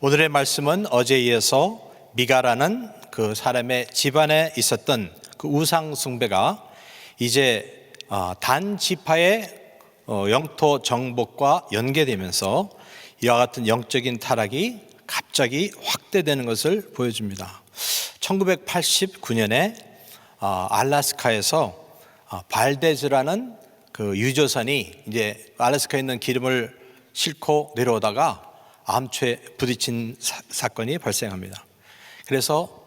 오늘의 말씀은 어제에 이어서 미가라는 그 사람의 집안에 있었던 그 우상 숭배가 이제 단 지파의 영토 정복과 연계되면서 이와 같은 영적인 타락이 갑자기 확대되는 것을 보여줍니다. 1989년에 알래스카에서 발데즈라는 그 유조선이 이제 알래스카에 있는 기름을 싣고 내려오다가 암초에 부딪힌 사건이 발생합니다. 그래서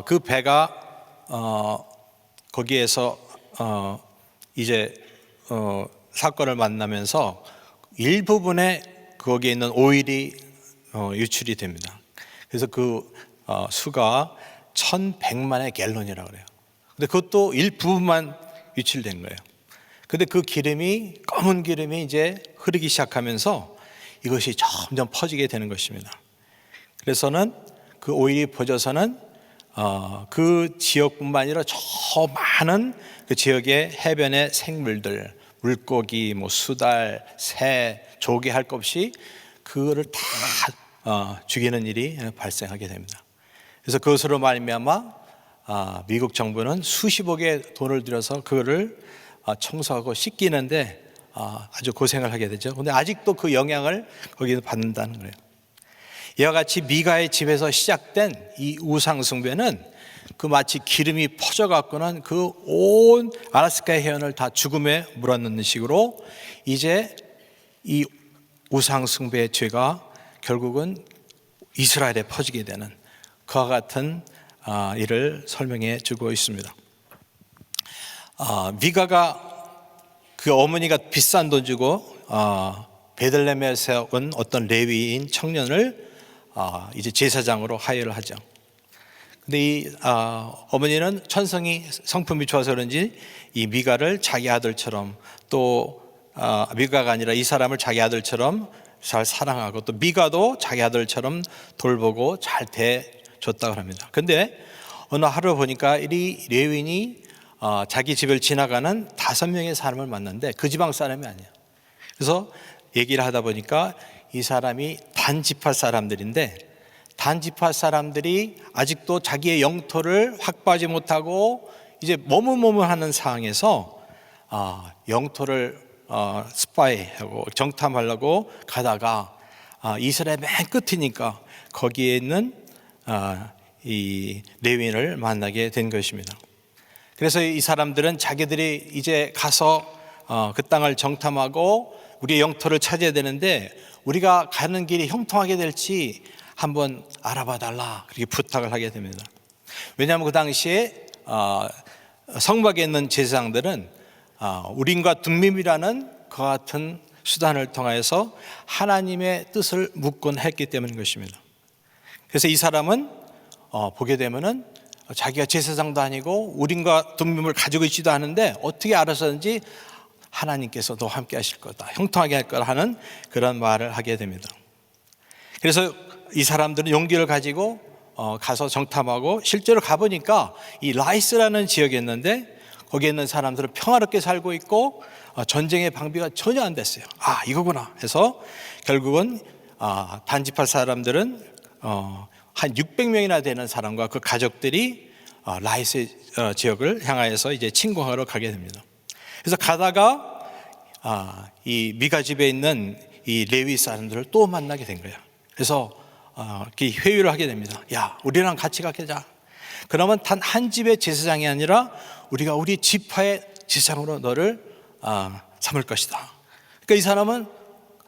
그 배가 거기에서 이제 사건을 만나면서 일부분에 거기에 있는 오일이 유출이 됩니다. 그래서 그 수가 1100만의 갤런이라고 그래요. 근데 그것도 일부분만 유출된 거예요. 근데 그 기름이, 검은 기름이 이제 흐르기 시작하면서 이것이 점점 퍼지게 되는 것입니다. 그래서는 그 오일이 퍼져서는 그 지역뿐만 아니라 저 많은 그 지역의 해변의 생물들, 물고기, 수달, 새, 조개 할 것 없이 그거를 다 죽이는 일이 발생하게 됩니다. 그래서 그것으로 말미암아 미국 정부는 수십억의 돈을 들여서 그거를 청소하고 씻기는데 아주 고생을 하게 되죠. 그런데 아직도 그 영향을 거기서 받는다는 거예요. 이와 같이 미가의 집에서 시작된 이 우상 숭배는 그 마치 기름이 퍼져갖고는 그 온 알래스카의 해안을 다 죽음에 물어넣는 식으로 이제 이 우상 숭배의 죄가 결국은 이스라엘에 퍼지게 되는 그와 같은 일을 설명해 주고 있습니다. 미가가 그 어머니가 비싼 돈 주고 베들레헴에서 온 어떤 레위인 청년을 이제 제사장으로 하여를 하죠. 근데 이 어머니는 천성이 성품이 좋아서 그런지 이 미가를 자기 아들처럼, 또 미가가 아니라 이 사람을 자기 아들처럼 잘 사랑하고, 또 미가도 자기 아들처럼 돌보고 잘 대줬다고 합니다. 근데 어느 하루 보니까 이 레위인이 자기 집을 지나가는 5명의 사람을 만났는데 그 지방 사람이 아니에요. 그래서 얘기를 하다 보니까 이 사람이 단지파 사람들인데, 단지파 사람들이 아직도 자기의 영토를 확보하지 못하고 이제 머뭇머뭇하는 상황에서 영토를 스파이하고 정탐하려고 가다가 이스라엘 맨 끝이니까 거기에 있는 이 레위인을 만나게 된 것입니다. 그래서 이 사람들은 자기들이 이제 가서 그 땅을 정탐하고 우리의 영토를 차지해야 되는데 우리가 가는 길이 형통하게 될지 한번 알아봐 달라, 그렇게 부탁을 하게 됩니다. 왜냐하면 그 당시에 성막에 있는 제사장들은 우림과 둠밈이라는 그 같은 수단을 통해서 하나님의 뜻을 묻곤 했기 때문인 것입니다. 그래서 이 사람은 보게 되면은 자기가 제사장도 아니고 우림과 둠밈을 가지고 있지도 않은데 어떻게 알아서든지 하나님께서 너 함께 하실 거다, 형통하게 할 거라 하는 그런 말을 하게 됩니다. 그래서 이 사람들은 용기를 가지고 가서 정탐하고 실제로 가보니까 이 라이스라는 지역이 있는데 거기에 있는 사람들은 평화롭게 살고 있고 전쟁의 방비가 전혀 안 됐어요. 이거구나 해서 결국은 단지파 사람들은 한 600명이나 되는 사람과 그 가족들이 라이스 지역을 향하여서 이제 침공하러 가게 됩니다. 그래서 가다가 이 미가 집에 있는 이 레위 사람들을 또 만나게 된 거예요. 그래서 이렇게 회유를 하게 됩니다. 야, 우리랑 같이 가자. 그러면 단 한 집의 제사장이 아니라 우리가 우리 지파의 제사장으로 너를 삼을 것이다. 그러니까 이 사람은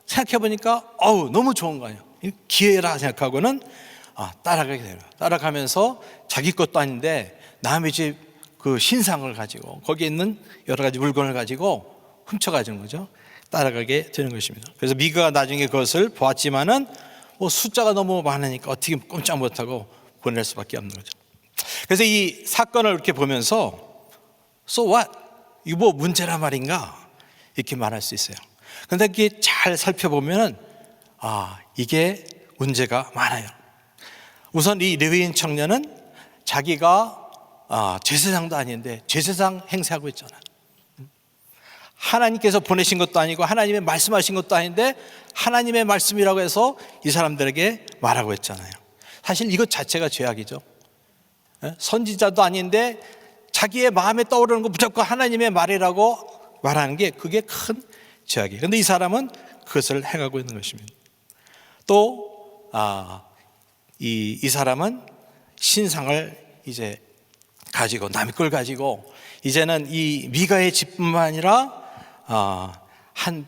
생각해 보니까 너무 좋은 거 아니에요. 기회라 생각하고는 따라가게 돼요. 따라가면서 자기 것도 아닌데 남의 집 그 신상을 가지고 거기에 있는 여러 가지 물건을 가지고 훔쳐가지는 거죠. 따라가게 되는 것입니다. 그래서 미가가 나중에 그것을 보았지만은 숫자가 너무 많으니까 어떻게 꼼짝 못하고 보낼 수밖에 없는 거죠. 그래서 이 사건을 이렇게 보면서 So what? 이거 문제란 말인가? 이렇게 말할 수 있어요. 그런데 이게 잘 살펴보면은 이게 문제가 많아요. 우선 이 레위인 청년은 자기가 제사장도 아닌데 제사장 행세하고 있잖아요. 하나님께서 보내신 것도 아니고 하나님의 말씀하신 것도 아닌데 하나님의 말씀이라고 해서 이 사람들에게 말하고 했잖아요. 사실 이것 자체가 죄악이죠. 선지자도 아닌데 자기의 마음에 떠오르는 거 무조건 하나님의 말이라고 말하는 게 그게 큰 죄악이에요. 그런데 이 사람은 그것을 행하고 있는 것입니다. 또 이 사람은 신상을 이제 가지고 남의 걸 가지고 이제는 이 미가의 집뿐만 아니라 한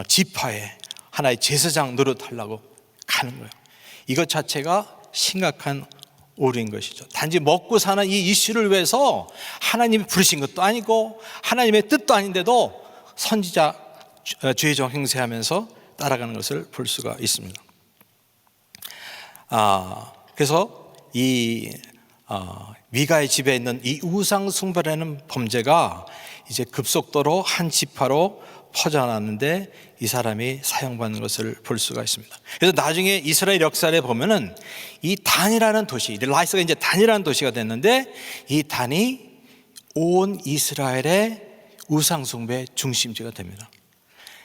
지파의 하나의 제사장 노릇하려고 가는 거예요. 이것 자체가 심각한 오류인 것이죠. 단지 먹고 사는 이 이슈를 위해서 하나님이 부르신 것도 아니고 하나님의 뜻도 아닌데도 선지자 죄종 행세하면서 따라가는 것을 볼 수가 있습니다. 그래서 이 미가의 집에 있는 이 우상 숭배라는 범죄가 이제 급속도로 한 지파로 퍼져나왔는데 이 사람이 사형받는 것을 볼 수가 있습니다. 그래서 나중에 이스라엘 역사에 보면은 이 단이라는 도시, 라이스가 이제 단이라는 도시가 됐는데 이 단이 온 이스라엘의 우상 숭배 중심지가 됩니다.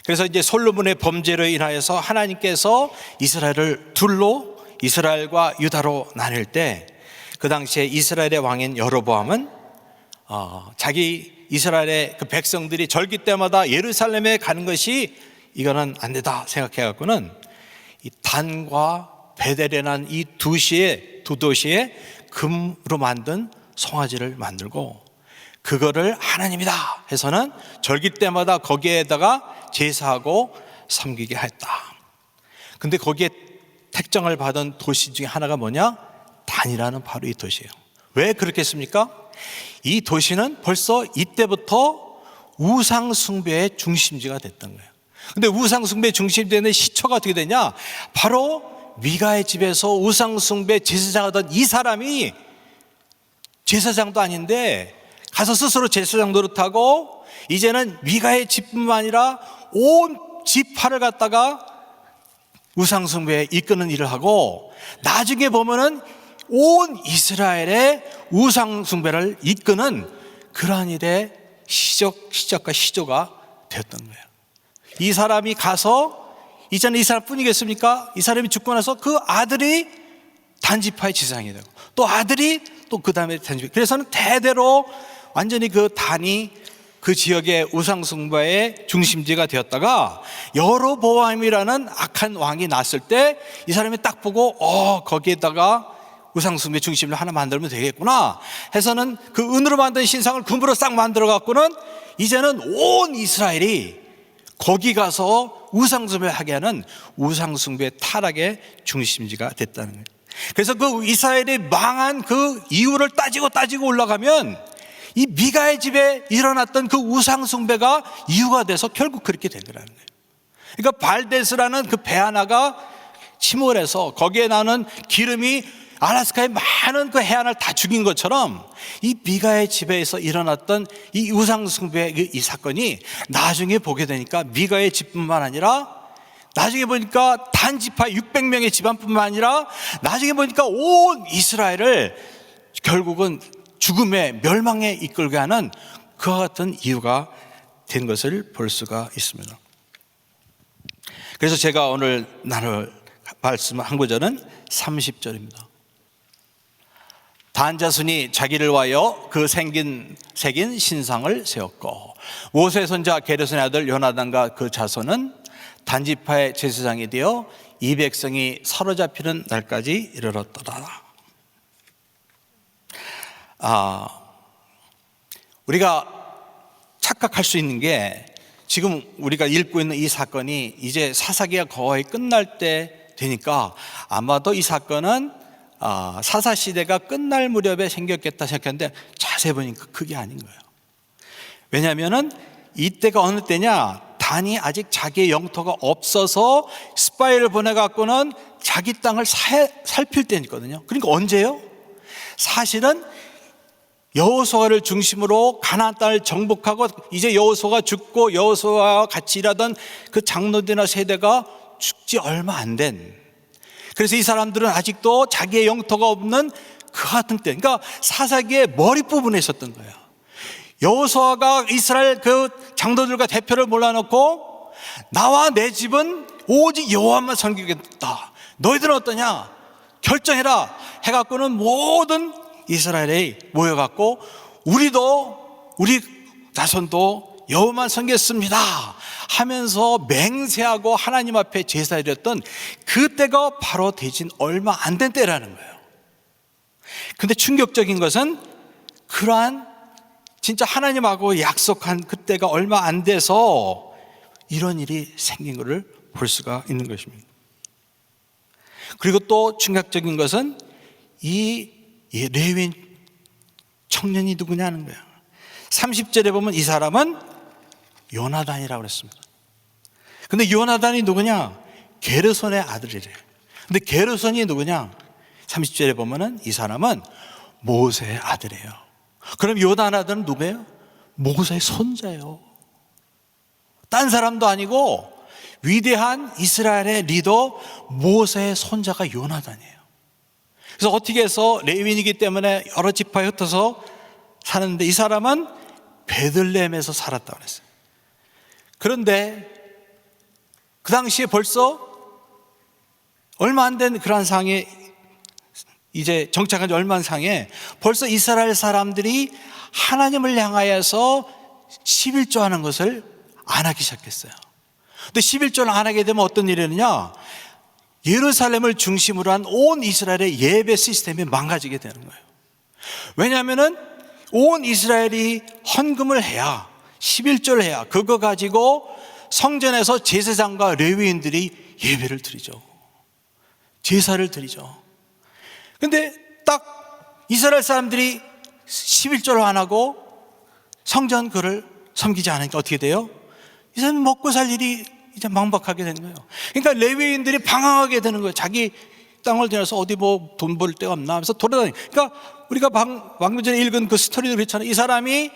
그래서 이제 솔로몬의 범죄로 인하여서 하나님께서 이스라엘을 둘로 이스라엘과 유다로 나뉠 때 그 당시에 이스라엘의 왕인 여로보암은 자기 이스라엘의 그 백성들이 절기 때마다 예루살렘에 가는 것이 이거는 안 되다 생각해 갖고는 이 단과 베델이라는 이 두 도시에 금으로 만든 송아지를 만들고 그거를 하나님이다 해서는 절기 때마다 거기에다가 제사하고 섬기게 했다. 근데 거기에 택정을 받은 도시 중에 하나가 뭐냐? 단이라는 바로 이 도시예요. 왜 그렇게 했습니까? 이 도시는 벌써 이때부터 우상 숭배의 중심지가 됐던 거예요. 근데 우상 숭배의 중심지는 시초가 어떻게 되냐? 바로 미가의 집에서 우상 숭배 제사장 하던 이 사람이 제사장도 아닌데 가서 스스로 제사장 노릇하고 이제는 미가의 집뿐만 아니라 온 지파를 갖다가 우상 숭배에 이끄는 일을 하고 나중에 보면은 온 이스라엘의 우상 숭배를 이끄는 그러한 일의 시작과 시조가 되었던 거예요. 이 사람이 가서 이제는 이 사람뿐이겠습니까? 이 사람이 죽고 나서 그 아들이 단지파의 지상이 되고 또 아들이 또 그 다음에 단지파. 그래서는 대대로 완전히 그 단이 그 지역의 우상 숭배의 중심지가 되었다가 여로보암이라는 악한 왕이 났을 때 이 사람이 딱 보고 거기에다가 우상 숭배 중심을 하나 만들면 되겠구나 해서는 그 은으로 만든 신상을 금으로 싹 만들어 갖고는 이제는 온 이스라엘이 거기 가서 우상 숭배를 하게 하는 우상 숭배 타락의 중심지가 됐다는 거예요. 그래서 그 이스라엘이 망한 그 이유를 따지고 올라가면 이 미가의 집에 일어났던 그 우상 숭배가 이유가 돼서 결국 그렇게 되더라는 거예요. 그러니까 발데스라는 그 배 하나가 침몰해서 거기에 나는 기름이 알라스카의 많은 그 해안을 다 죽인 것처럼 이 미가의 집에서 일어났던 이 우상 숭배의 이 사건이 나중에 보게 되니까 미가의 집뿐만 아니라 나중에 보니까 단지파 600명의 집안뿐만 아니라 나중에 보니까 온 이스라엘을 결국은 죽음의 멸망에 이끌게 하는 그와 같은 이유가 된 것을 볼 수가 있습니다. 그래서 제가 오늘 나눌 말씀 한 구절은 30절입니다. 단 자손이 자기를 위하여 그 새긴 신상을 세웠고 모세의 손자 게르손의 아들 요나단과 그 자손은 단지파의 제사장이 되어 이 백성이 사로잡히는 날까지 이르렀더라. 우리가 착각할 수 있는 게 지금 우리가 읽고 있는 이 사건이 이제 사사기가 거의 끝날 때 되니까 아마도 이 사건은 사사시대가 끝날 무렵에 생겼겠다 생각했는데 자세히 보니까 그게 아닌 거예요. 왜냐하면 이때가 어느 때냐? 단이 아직 자기의 영토가 없어서 스파이를 보내갖고는 자기 땅을 살필 때니거든요. 그러니까 언제요? 사실은 여호수아를 중심으로 가나안 땅을 정복하고 이제 여호수아가 죽고 여호수아와 같이 일하던 그 장로들이나 세대가 죽지 얼마 안 된, 그래서 이 사람들은 아직도 자기의 영토가 없는 그 같은 때, 그러니까 사사기의 머리 부분에 있었던 거예요. 여호수아가 이스라엘 그 장로들과 대표를 몰라놓고 나와 내 집은 오직 여호와만 섬기겠다. 너희들은 어떠냐? 결정해라 해갖고는 모든 이스라엘이 모여갖고 우리 자손도 여호와만 섬겼습니다 하면서 맹세하고 하나님 앞에 제사드렸던 그때가 바로 대진 얼마 안 된 때라는 거예요. 근데 충격적인 것은 그러한 진짜 하나님하고 약속한 그때가 얼마 안 돼서 이런 일이 생긴 것을 볼 수가 있는 것입니다. 그리고 또 충격적인 것은 이 레위인 청년이 누구냐는 거예요. 30절에 보면 이 사람은 요나단이라고 그랬습니다. 근데 요나단이 누구냐? 게르손의 아들이래요. 근데 게르손이 누구냐? 30절에 보면은 이 사람은 모세의 아들이에요. 그럼 요나단은 누구예요? 모세의 손자예요. 딴 사람도 아니고 위대한 이스라엘의 리더 모세의 손자가 요나단이에요. 그래서 어떻게 해서 레위인이기 때문에 여러 지파에 흩어서 사는데 이 사람은 베들레헴에서 살았다고 그랬어요. 그런데 그 당시에 벌써 얼마 안 된 그러한 상에 이제 정착한 지 얼마 안 상에 벌써 이스라엘 사람들이 하나님을 향하여서 11조 하는 것을 안 하기 시작했어요. 근데 11조를 안 하게 되면 어떤 일이 일어나냐? 예루살렘을 중심으로 한 온 이스라엘의 예배 시스템이 망가지게 되는 거예요. 왜냐하면은 온 이스라엘이 헌금을 해야 11조를 해야 그거 가지고 성전에서 제사장과 레위인들이 예배를 드리죠. 제사를 드리죠. 근데 딱 이스라엘 사람들이 11조를 안 하고 성전 그를 섬기지 않으니까 어떻게 돼요? 이 사람은 먹고 살 일이 이제 막막하게 되는 거예요. 그러니까 레위인들이 방황하게 되는 거예요. 자기 땅을 지나서 어디 뭐 돈 벌 데가 없나 하면서 돌아다니고. 그러니까 우리가 방금 전에 읽은 그 스토리도 그렇잖아요. 이 사람이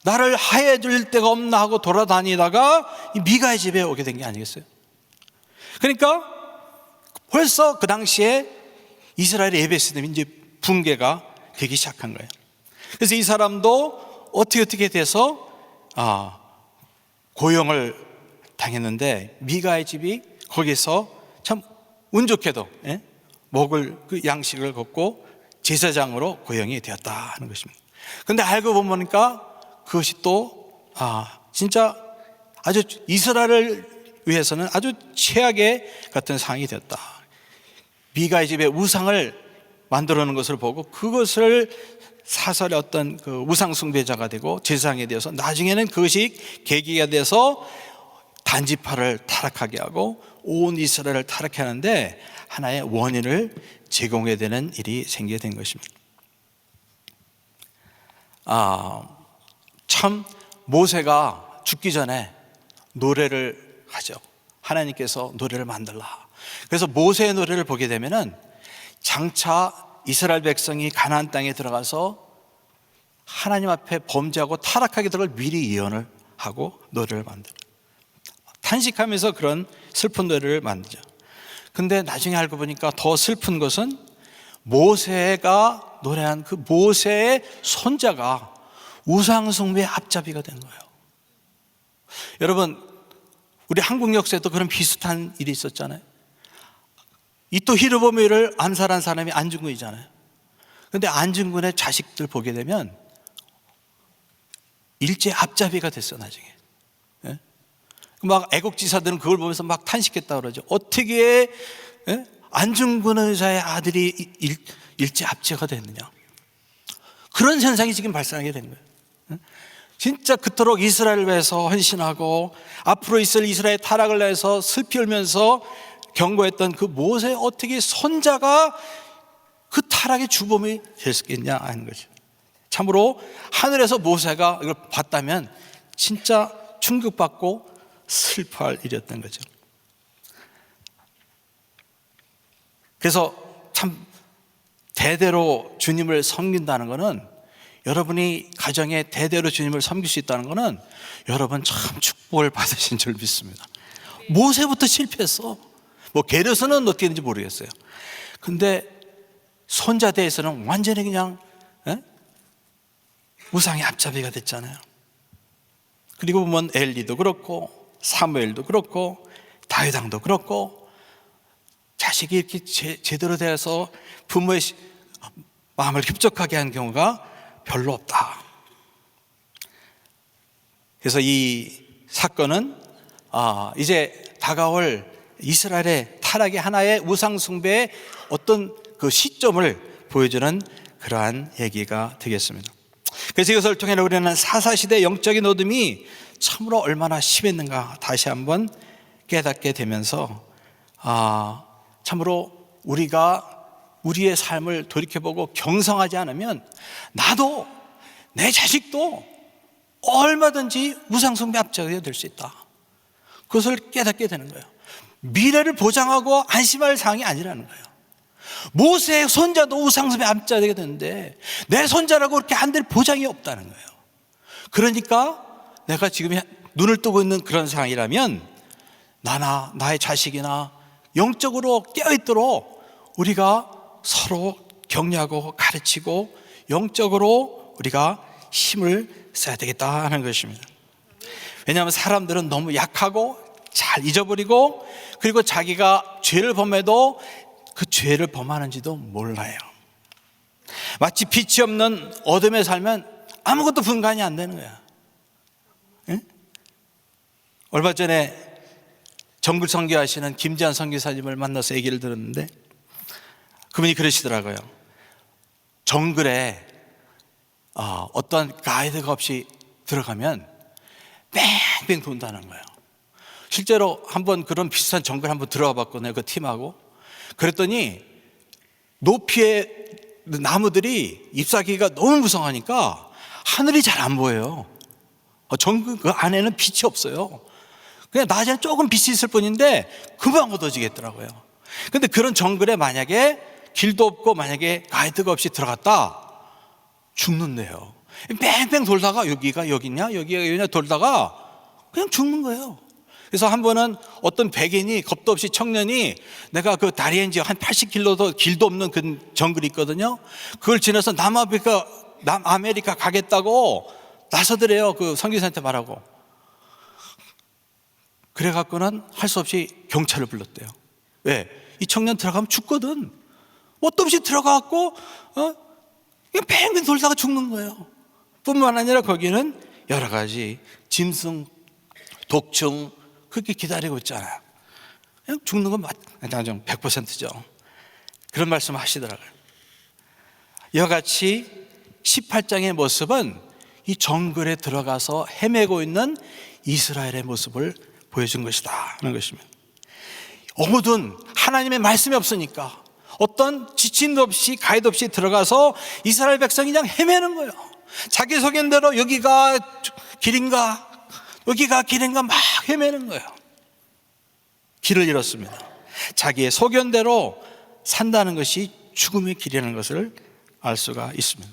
나를 하해 줄 데가 없나 하고 돌아다니다가 이 미가의 집에 오게 된 게 아니겠어요? 그러니까 벌써 그 당시에 이스라엘의 예배 시스템이 이제 붕괴가 되기 시작한 거예요. 그래서 이 사람도 어떻게 돼서 고용을 당했는데 미가의 집이 거기서 참 운 좋게도 먹을 그 양식을 걷고 제사장으로 고용이 되었다 하는 것입니다. 그런데 알고 보니까 그것이 또 진짜 아주 이스라엘을 위해서는 아주 최악의 같은 상황이 되었다. 미가의 집에 우상을 만들어 놓은 것을 보고 그것을 사설의 어떤 그 우상 숭배자가 되고 제사장이 되어서 나중에는 그것이 계기가 돼서 단지파를 타락하게 하고 온 이스라엘을 타락하게 하는데 하나의 원인을 제공해야 되는 일이 생기게 된 것입니다. 참 모세가 죽기 전에 노래를 하죠. 하나님께서 노래를 만들라. 그래서 모세의 노래를 보게 되면은 장차 이스라엘 백성이 가나안 땅에 들어가서 하나님 앞에 범죄하고 타락하게 될 걸 미리 예언을 하고 노래를 만들어요. 탄식하면서 그런 슬픈 노래를 만들죠. 근데 나중에 알고 보니까 더 슬픈 것은 모세가 노래한 그 모세의 손자가 우상숭배의 앞잡이가 된 거예요. 여러분, 우리 한국 역사에도 그런 비슷한 일이 있었잖아요. 이토 히르보메를 암살한 사람이 안중근이잖아요. 그런데 안중근의 자식들 보게 되면 일제 앞잡이가 됐어 나중에. 막 애국지사들은 그걸 보면서 막 탄식했다 그러죠. 어떻게 안중근 의사의 아들이 일제 압제가 됐느냐. 그런 현상이 지금 발생하게 된 거예요. 진짜 그토록 이스라엘을 위해서 헌신하고 앞으로 있을 이스라엘 타락을 위해서 슬피 울면서 경고했던 그 모세 어떻게 손자가 그 타락의 주범이 될 수 있겠냐 하는 거죠. 참으로 하늘에서 모세가 이걸 봤다면 진짜 충격받고 슬퍼할 일이었던 거죠. 그래서 참 대대로 주님을 섬긴다는 것은 여러분이 가정에 대대로 주님을 섬길 수 있다는 것은 여러분 참 축복을 받으신 줄 믿습니다. 모세부터 실패했어. 뭐 게르손은 어떻게 했는지 모르겠어요. 근데 손자대에서는 완전히 그냥 우상의 앞잡이가 됐잖아요. 그리고 보면 엘리도 그렇고 사무엘도 그렇고 다윗 왕도 그렇고 자식이 이렇게 제대로 돼서 부모의 마음을 흡족하게 한 경우가 별로 없다. 그래서 이 사건은 이제 다가올 이스라엘의 타락의 하나의 우상 숭배의 어떤 그 시점을 보여주는 그러한 얘기가 되겠습니다. 그래서 이것을 통해 우리는 사사시대의 영적인 어둠이 참으로 얼마나 심했는가 다시 한번 깨닫게 되면서 참으로 우리가 우리의 삶을 돌이켜보고 경성하지 않으면 나도 내 자식도 얼마든지 우상숭배 앞잡이가 될 수 있다. 그것을 깨닫게 되는 거예요. 미래를 보장하고 안심할 사항이 아니라는 거예요. 모세의 손자도 우상숭배 앞잡이가 되는데 내 손자라고 그렇게 한들 보장이 없다는 거예요. 그러니까 내가 지금 눈을 뜨고 있는 그런 상황이라면 나나 나의 자식이나 영적으로 깨어있도록 우리가 서로 격려하고 가르치고 영적으로 우리가 힘을 써야 되겠다 하는 것입니다. 왜냐하면 사람들은 너무 약하고 잘 잊어버리고 그리고 자기가 죄를 범해도 그 죄를 범하는지도 몰라요. 마치 빛이 없는 어둠에 살면 아무것도 분간이 안 되는 거야. 응? 얼마 전에 정글 선교하시는 김지한 선교사님을 만나서 얘기를 들었는데 그분이 그러시더라고요. 정글에 어떤 가이드가 없이 들어가면 뺑뺑 돈다는 거예요. 실제로 한번 그런 비슷한 정글 한번 들어가 봤거든요. 그 팀하고. 그랬더니 높이의 나무들이 잎사귀가 너무 무성하니까 하늘이 잘 안 보여요. 정글 그 안에는 빛이 없어요. 그냥 낮에는 조금 빛이 있을 뿐인데 금방 어두워지겠더라고요. 근데 그런 정글에 만약에 길도 없고 만약에 가이드가 없이 들어갔다 죽는데요. 뺑뺑 돌다가 여기가 여기냐 여기가 여기냐 돌다가 그냥 죽는 거예요. 그래서 한 번은 어떤 백인이 겁도 없이 청년이 내가 그 다리엔지 한 80km도 길도 없는 그 정글이 있거든요. 그걸 지나서 남아메리카 가겠다고 나서더래요. 그 선교사한테 말하고. 그래갖고는 할 수 없이 경찰을 불렀대요. 왜? 이 청년 들어가면 죽거든. 뭣도 없이 들어가갖고 그냥 뺑뺑 돌다가 죽는 거예요. 뿐만 아니라 거기는 여러 가지 짐승, 독충 그렇게 기다리고 있잖아요. 그냥 죽는 건 100%죠. 그런 말씀 하시더라고요. 이와 같이 18장의 모습은 이 정글에 들어가서 헤매고 있는 이스라엘의 모습을 보여준 것이다 하는 것입니다. 어둠은 하나님의 말씀이 없으니까 어떤 지침도 없이 가이드 없이 들어가서 이스라엘 백성이 그냥 헤매는 거예요. 자기 소견대로 여기가 길인가 여기가 길인가 막 헤매는 거예요. 길을 잃었습니다. 자기의 소견대로 산다는 것이 죽음의 길이라는 것을 알 수가 있습니다.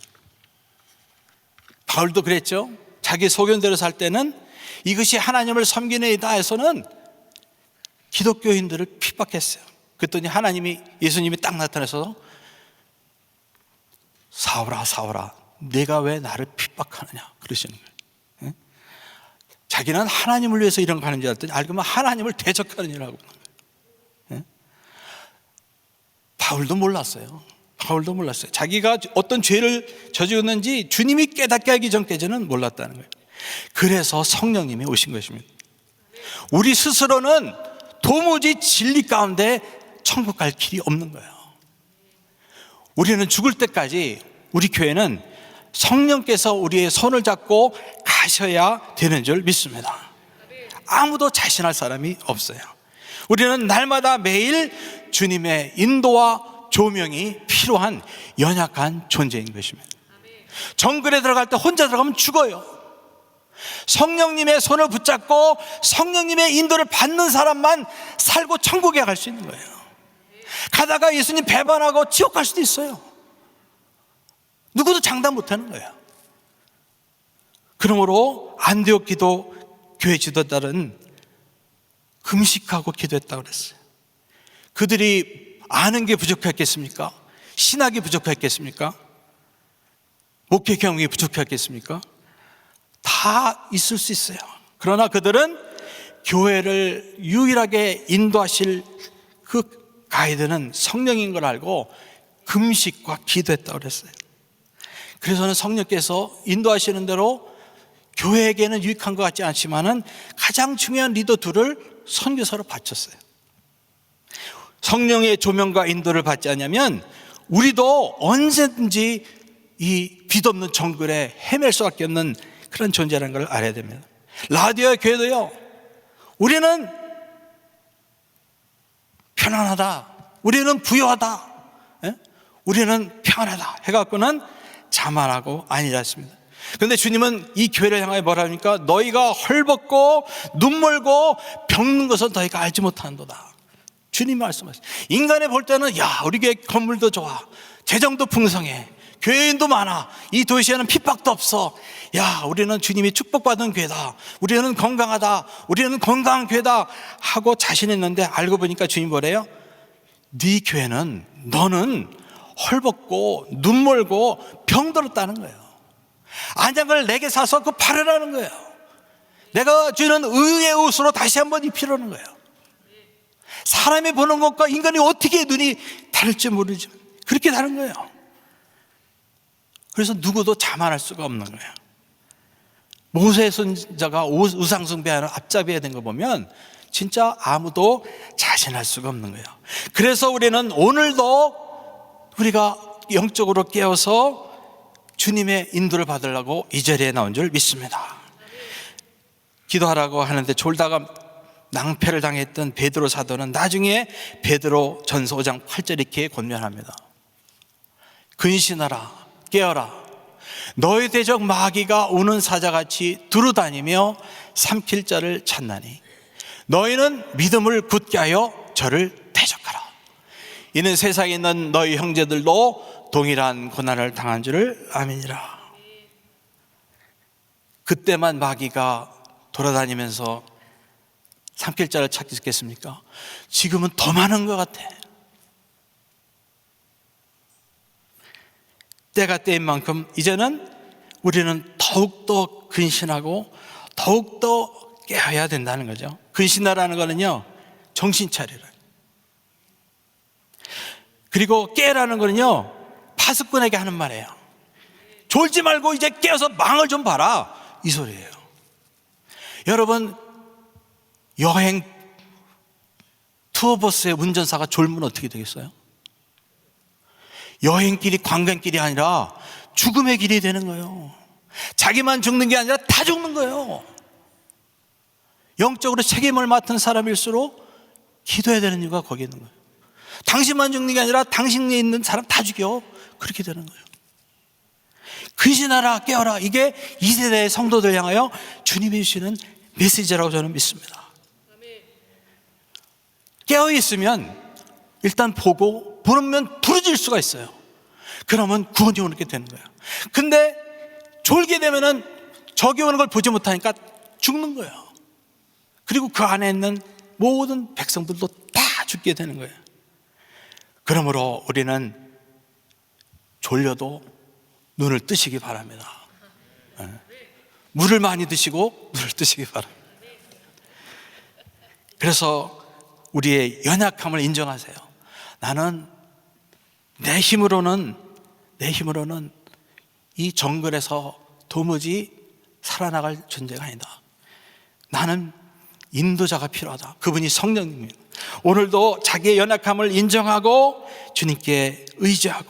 바울도 그랬죠. 자기 소견대로 살 때는 이것이 하나님을 섬기는 이다 해서는 기독교인들을 핍박했어요. 그랬더니 하나님이 예수님이 딱 나타나서 사울아 사울아 내가 왜 나를 핍박하느냐 그러시는 거예요. 자기는 하나님을 위해서 이런 거 하는 줄 알았더니 알고 보면 하나님을 대적하는 일을 하고 있는 거예요. 바울도 몰랐어요. 바울도 몰랐어요. 자기가 어떤 죄를 저질렀는지 주님이 깨닫게 하기 전까지는 몰랐다는 거예요. 그래서 성령님이 오신 것입니다. 우리 스스로는 도무지 진리 가운데 천국 갈 길이 없는 거예요. 우리는 죽을 때까지 우리 교회는 성령께서 우리의 손을 잡고 가셔야 되는 줄 믿습니다. 아무도 자신할 사람이 없어요. 우리는 날마다 매일 주님의 인도와 조명이 필요한 연약한 존재인 것입니다. 정글에 들어갈 때 혼자 들어가면 죽어요. 성령님의 손을 붙잡고 성령님의 인도를 받는 사람만 살고 천국에 갈 수 있는 거예요. 가다가 예수님 배반하고 지옥 갈 수도 있어요. 누구도 장담 못하는 거예요. 그러므로 안디옥 기도 교회 지도자들은 금식하고 기도했다고 그랬어요. 그들이 아는 게 부족했겠습니까? 신학이 부족했겠습니까? 목회 경험이 부족했겠습니까? 다 있을 수 있어요. 그러나 그들은 교회를 유일하게 인도하실 그 가이드는 성령인 걸 알고 금식과 기도했다고 그랬어요. 그래서는 성령께서 인도하시는 대로 교회에게는 유익한 것 같지 않지만은 가장 중요한 리더 둘을 선교사로 바쳤어요. 성령의 조명과 인도를 받지 않으면 우리도 언제든지 이 빛없는 정글에 헤맬 수밖에 없는 그런 존재라는 걸 알아야 됩니다. 라디오의 교회도요, 우리는 편안하다, 우리는 부유하다, 우리는 평안하다 해갖고는 자만하고 아니지 않습니다. 그런데 주님은 이 교회를 향하여 뭐라 합니까? 너희가 헐벗고 눈멀고 병든 것은 너희가 알지 못하는도다. 주님이 말씀하시죠. 인간이 볼 때는 야, 우리 교회 건물도 좋아, 재정도 풍성해, 교회인도 많아, 이 도시에는 핍박도 없어, 야, 우리는 주님이 축복받은 교회다, 우리는 건강하다, 우리는 건강한 교회다 하고 자신했는데 알고 보니까 주님 뭐래요? 네 교회는, 너는 헐벗고 눈멀고 병들었다는 거예요. 안장을 내게 사서 그 팔으라는 거예요. 내가 주는 의의 옷으로 다시 한번 입히라는 거예요. 사람이 보는 것과 인간이 어떻게 눈이 다를지 모르지, 그렇게 다른 거예요. 그래서 누구도 자만할 수가 없는 거예요. 모세의 손자가 우상숭배하는 앞잡이가 된 거 보면 진짜 아무도 자신할 수가 없는 거예요. 그래서 우리는 오늘도 우리가 영적으로 깨어서 주님의 인도를 받으려고 이 자리에 나온 줄 믿습니다. 기도하라고 하는데 졸다가 낭패를 당했던 베드로 사도는 나중에 베드로 전서 5장 8절 이렇게 권면합니다. 근신하라, 깨어라. 너희 대적 마귀가 우는 사자같이 두루다니며 삼킬 자를 찾나니 너희는 믿음을 굳게 하여 저를 대적하라. 이는 세상에 있는 너희 형제들도 동일한 고난을 당한 줄을 아미니라. 그때만 마귀가 돌아다니면서 삼킬 자를 찾겠습니까? 지금은 더 많은 것 같아. 때가 때인 만큼 이제는 우리는 더욱더 근신하고 더욱더 깨어야 된다는 거죠. 근신하라는 거는요, 정신 차리라. 그리고 깨라는 거는요, 파수꾼에게 하는 말이에요. 졸지 말고 이제 깨어서 망을 좀 봐라, 이 소리예요. 여러분, 여행 투어버스의 운전사가 졸면 어떻게 되겠어요? 여행길이 관광길이 아니라 죽음의 길이 되는 거예요. 자기만 죽는 게 아니라 다 죽는 거예요. 영적으로 책임을 맡은 사람일수록 기도해야 되는 이유가 거기 있는 거예요. 당신만 죽는 게 아니라 당신에 있는 사람 다 죽여. 그렇게 되는 거예요. 근신하라, 깨어라. 이게 이 세대의 성도들 향하여 주님이 주시는 메시지라고 저는 믿습니다. 깨어있으면 일단 보면 부러질 수가 있어요. 그러면 구원이 오는 게 되는 거예요. 근데 졸게 되면은 적이 오는 걸 보지 못하니까 죽는 거예요. 그리고 그 안에 있는 모든 백성들도 다 죽게 되는 거예요. 그러므로 우리는 졸려도 눈을 뜨시기 바랍니다. 물을 많이 드시고 눈을 뜨시기 바랍니다. 그래서 우리의 연약함을 인정하세요. 나는 내 힘으로는 이 정글에서 도무지 살아나갈 존재가 아니다. 나는 인도자가 필요하다. 그분이 성령님입니다. 오늘도 자기의 연약함을 인정하고 주님께 의지하고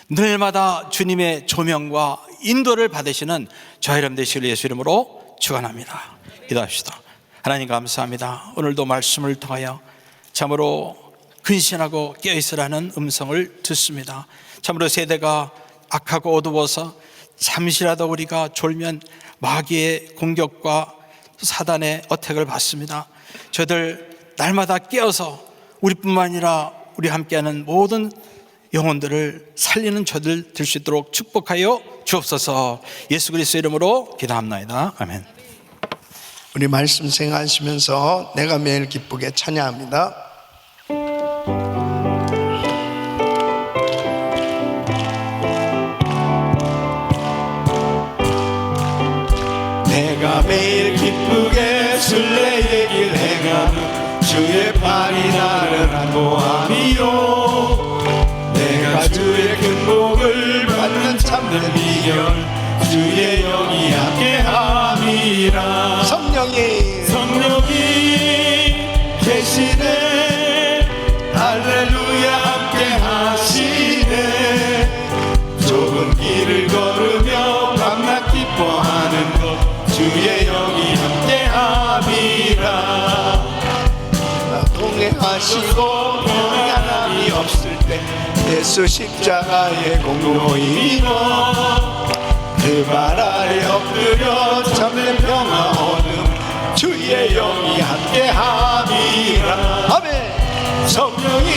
늘마다 주님의 조명과 인도를 받으시는 저와 여러분 되시길 예수 이름으로 축원합니다. 기도합시다. 하나님 감사합니다. 오늘도 말씀을 통하여 참으로 근신하고 깨어있으라는 음성을 듣습니다. 참으로 세대가 악하고 어두워서 잠시라도 우리가 졸면 마귀의 공격과 사단의 어택을 받습니다. 저들 날마다 깨어서 우리뿐만 아니라 우리 함께하는 모든 영혼들을 살리는 저들 될 수 있도록 축복하여 주옵소서. 예수 그리스도 이름으로 기도합나이다. 아멘. 우리 말씀 생각하시면서 내가 매일 기쁘게 찬양합니다. 매일 기쁘게 순례의 길 행하는 주의 팔이 나를 안보함이요 내가 주의 큰 복을 받는 참된 비결 주의 영이 함께함이라 성령이 계시네 할렐루야 함께하시네 좁은 길을 걸으며 밤낮 기뻐하는 것 주의 영이 함께함이라 동행하시고 평안함이 없을 때 예수 십자가의 공로이고 그 발 아래 엎드려 참된 평화 얻음 주의 영이 함께함이라 아멘 성령이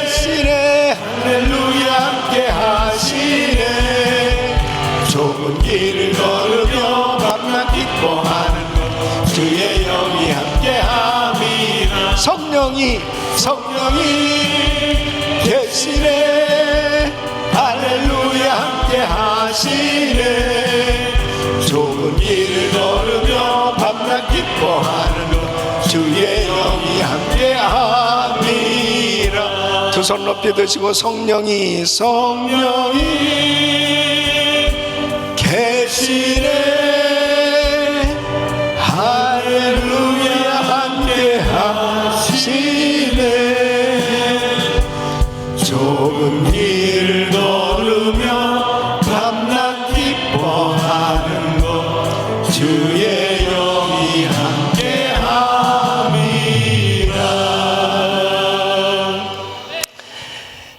계시네 할렐루야 함께하시네 좁은 길을 걸으며 밤낮 기뻐하는 것 주의 영이 함께함이라 성령이 계시네 할렐루야 함께하시네 좁은 길을 걸으며 밤낮 기뻐하는 것 주의 영이 함께함이라 두 손 높이 드시고 성령이 계시네 할렐루야 함께하시네 좁은 길 걸으며 밤낮 기뻐하는 것 주의 영이 함께함이라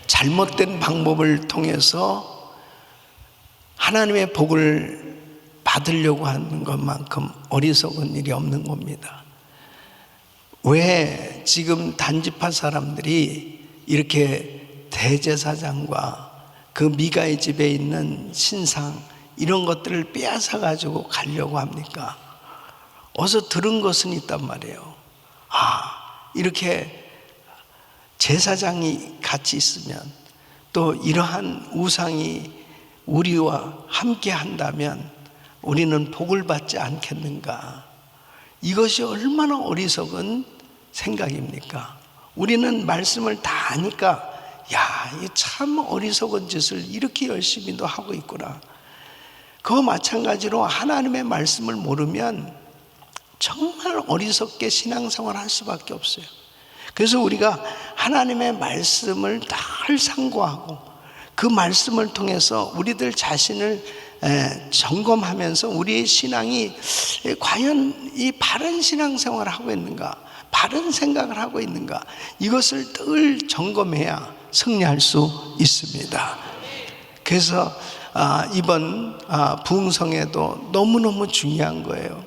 잘못된 방법을 통해서 하나님의 복을 받으려고 하는 것만큼 어리석은 일이 없는 겁니다. 왜 지금 단지파 사람들이 이렇게 대제사장과 그 미가의 집에 있는 신상 이런 것들을 빼앗아 가지고 가려고 합니까? 어서 들은 것은 있단 말이에요. 이렇게 제사장이 같이 있으면 또 이러한 우상이 우리와 함께 한다면 우리는 복을 받지 않겠는가? 이것이 얼마나 어리석은 생각입니까? 우리는 말씀을 다 아니까 이 참 어리석은 짓을 이렇게 열심히도 하고 있구나. 그와 마찬가지로 하나님의 말씀을 모르면 정말 어리석게 신앙생활을 할 수밖에 없어요. 그래서 우리가 하나님의 말씀을 늘 상고하고 그 말씀을 통해서 우리들 자신을 점검하면서 우리의 신앙이 과연 이 바른 신앙생활을 하고 있는가, 바른 생각을 하고 있는가, 이것을 늘 점검해야 승리할 수 있습니다. 그래서 이번 부흥성에도 너무너무 중요한 거예요.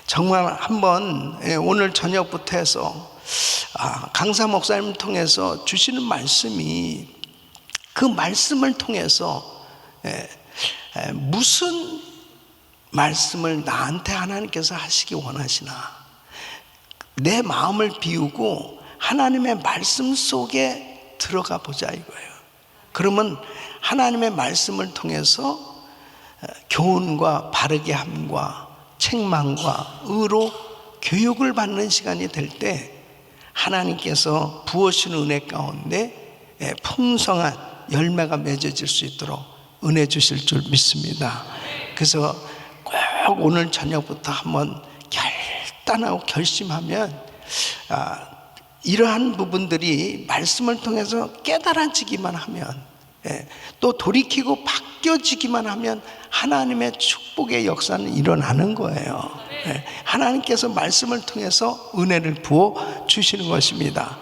정말 한번 오늘 저녁부터 해서 강사 목사님을 통해서 주시는 말씀이 그 말씀을 통해서 무슨 말씀을 나한테 하나님께서 하시기 원하시나, 내 마음을 비우고 하나님의 말씀 속에 들어가 보자 이거예요. 그러면 하나님의 말씀을 통해서 교훈과 바르게 함과 책망과 의로 교육을 받는 시간이 될 때 하나님께서 부어주시는 은혜 가운데 풍성한 열매가 맺어질 수 있도록 은혜 주실 줄 믿습니다. 그래서 꼭 오늘 저녁부터 한번 결단하고 결심하면 이러한 부분들이 말씀을 통해서 깨달아지기만 하면, 또 돌이키고 바뀌어지기만 하면 하나님의 축복의 역사는 일어나는 거예요. 하나님께서 말씀을 통해서 은혜를 부어 주시는 것입니다.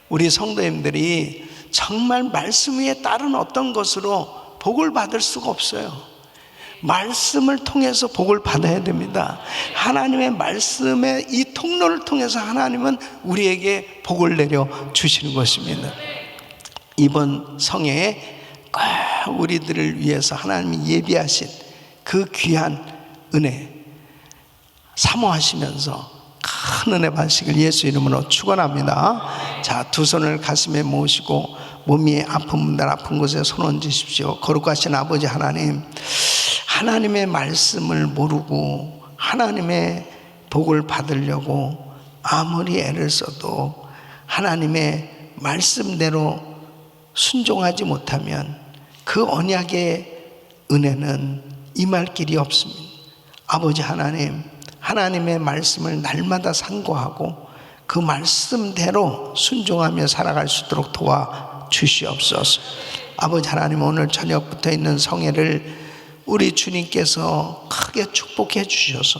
우리 성도님들이 정말 말씀 위에 다른 어떤 것으로 복을 받을 수가 없어요. 말씀을 통해서 복을 받아야 됩니다. 하나님의 말씀의 이 통로를 통해서 하나님은 우리에게 복을 내려 주시는 것입니다. 이번 성회에 꼭 우리들을 위해서 하나님이 예비하신 그 귀한 은혜 사모하시면서 큰 은혜 받으시길 예수 이름으로 축원합니다. 자, 두 손을 가슴에 모으시고 몸이 아픈 분들 아픈 곳에 손 얹으십시오. 거룩하신 아버지 하나님, 하나님의 말씀을 모르고 하나님의 복을 받으려고 아무리 애를 써도 하나님의 말씀대로 순종하지 못하면 그 언약의 은혜는 임할 길이 없습니다. 아버지 하나님, 하나님의 말씀을 날마다 상고하고 그 말씀대로 순종하며 살아갈 수 있도록 도와주시옵소서. 아버지 하나님, 오늘 저녁부터 있는 성회를 우리 주님께서 크게 축복해 주셔서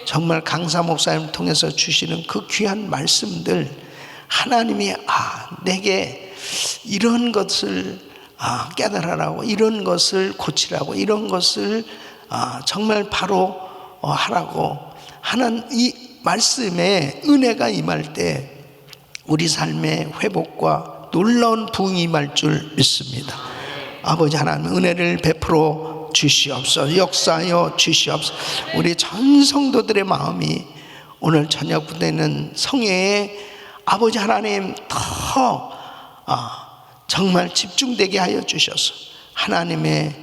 정말 강사 목사님을 통해서 주시는 그 귀한 말씀들, 하나님이 내게 이런 것을 깨달으라고, 이런 것을 고치라고, 이런 것을 정말 바로 하라고 하는 이 말씀에 은혜가 임할 때 우리 삶의 회복과 놀라운 부흥이 임할 줄 믿습니다. 아버지 하나님, 은혜를 베풀어 주시옵소서. 역사하여 주시옵소서. 우리 전 성도들의 마음이 오늘 저녁부터 있는 성회에 아버지 하나님 더 정말 집중되게 하여 주셔서 하나님의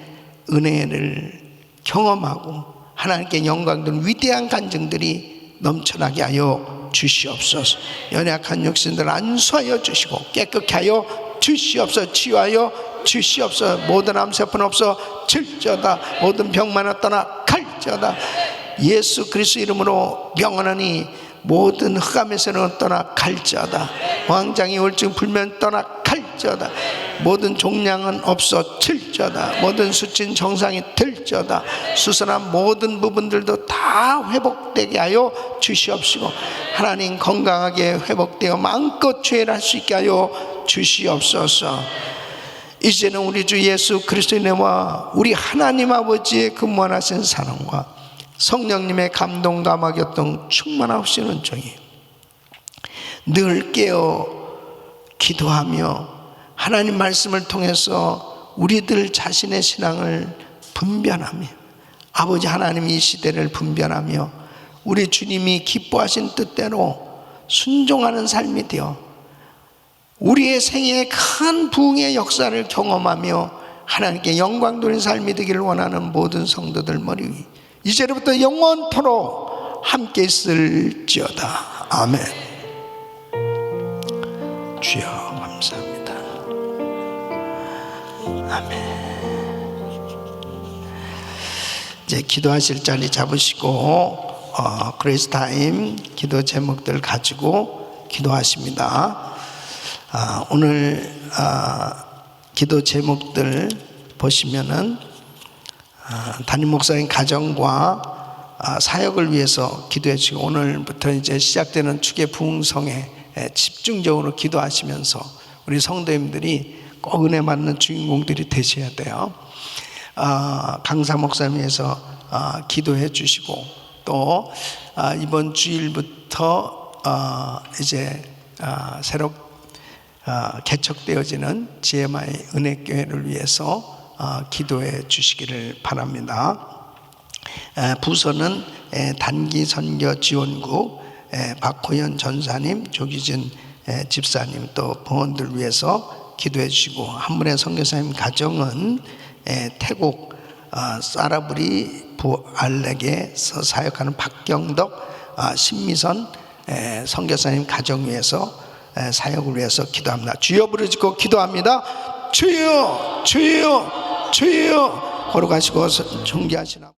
은혜를 경험하고 하나님께 영광 드리는 위대한 간증들이 넘쳐나게 하여 주시옵소서. 연약한 육신들 안수하여 주시고 깨끗게 하여 주시옵소서. 치유하여 주시옵소서. 모든 암세포 없어 질저다. 모든 병만 떠나 갈저다. 예수 그리스도 이름으로 명하노니 모든 흑암에서는 떠나 갈지어다. 황장이 우울증 불면 떠나 갈지어다. 모든 종양은 없어 질지어다. 모든 수친 정상이 될지어다. 수선한 모든 부분들도 다 회복되게 하여 주시옵시고 하나님 건강하게 회복되어 마음껏 죄를 할 수 있게 하여 주시옵소서. 이제는 우리 주 예수 그리스도의 은혜와 우리 하나님 아버지의 그 무한하신 사랑과 성령님의 감동 감화교통 충만하시는 종이 늘 깨어 기도하며 하나님 말씀을 통해서 우리들 자신의 신앙을 분별하며 아버지 하나님 이 시대를 분별하며 우리 주님이 기뻐하신 뜻대로 순종하는 삶이 되어 우리의 생애의 큰 부흥의 역사를 경험하며 하나님께 영광 돌린 삶이 되기를 원하는 모든 성도들 머리 위 이제부터 영원토록 함께 있을지어다. 아멘. 주여 감사합니다. 아멘. 이제 기도하실 자리 잡으시고 그레이스 타임 기도 제목들 가지고 기도하십니다. 오늘 기도 제목들 보시면은 담임 목사님 가정과 사역을 위해서 기도해 주시고 오늘부터 이제 시작되는 축의 부흥성에 집중적으로 기도하시면서 우리 성도님들이 꼭 은혜 받는 주인공들이 되셔야 돼요. 강사 목사님 위해서 기도해 주시고 또 이번 주일부터 이제 새로 개척되어지는 GMI 은혜교회를 위해서 기도해 주시기를 바랍니다. 부서는 단기 선교 지원국 박호연 전사님, 조기진 집사님 또 부원들 위해서 기도해 주시고 한 분의 선교사님 가정은 태국 사라브리 부알렉에서 사역하는 박경덕 신미선 선교사님 가정 위해서 사역을 위해서 기도합니다. 주여 부르짖고 기도합니다. 주여 주여 주여 걸어가시고 존귀하시나